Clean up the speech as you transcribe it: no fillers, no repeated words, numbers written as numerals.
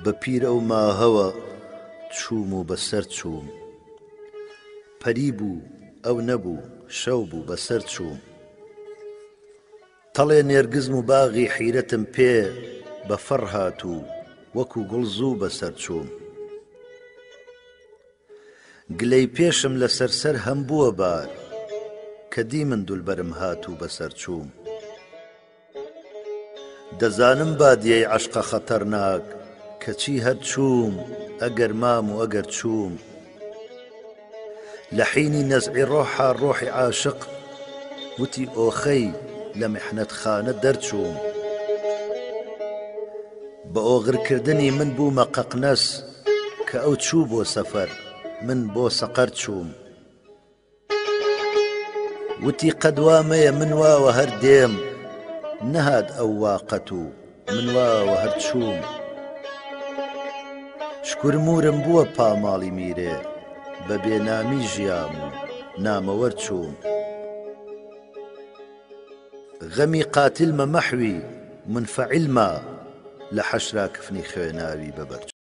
بە پیرە و ماهەوە چووم و بەسەر چووم پەری بوو ئەو نەبوو شەو بوو بەسەر چووم تەڵێ نێرگزم و باغی حیرەتم پێ بە فەڕ هاتوو وەکو گوڵ زوو بەسەر چووم گلەی پێشم لە سەرسەر هەم بووە بار کە دی من دولبەرم هاتوو بەسەر چووم دەزانم بادیەی عەشقە خەتەرناک کەچی هەر چووم ئەگەر مام و ئەگەر چووم لە حینی نەزعی ڕۆحا ڕۆحی عاشق وتی ئۆخەی لە میحنەتخانە دەرچووم بە ئۆغرکردنی من بوومە قەقنەس کە ئەو چوو بۆ سەفەر من بۆ سەقەر چووم وتی قەد وا مەیە من واوە هەر دێم نەهات ئەو واقەت و من واوە هەر چووم شکورمورم بووە پاماڵی میرێ بە بێنامی ژیام و نامەوەر چووم غەمی قاتیلمە مەحوی منفەعیلمە لە حەشرا کفنی خوێناوی بەبەر